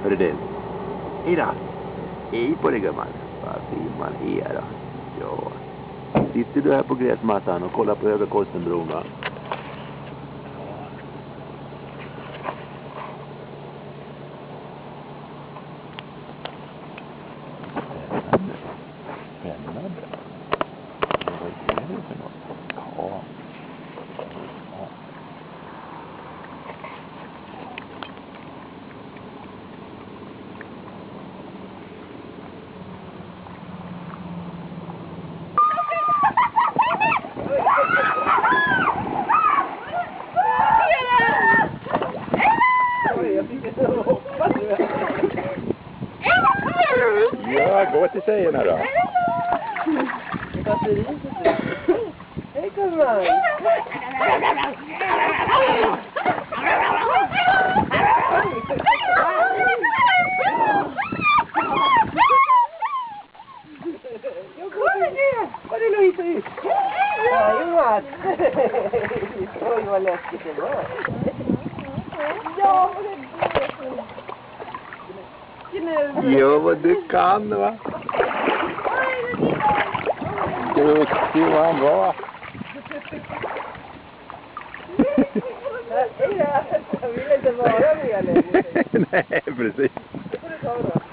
Hörru du. Ida. Hej på dig gumman. Vad fin man är då. Ja. Sitter du här på gräsmattan och kollar på Höga Kostenbron va? Spännande. Vad är det för något? Ja. Ja, gå till tjejerna då. Hej gumman! Vad det Louise ut? Ja, Jonas! Oj, vad läskigt det var. Ja, vad det är. Jo, vad du kan va? Duktig vad han var. Jag vill inte vara med längre. Nej, precis. Det får du ta då.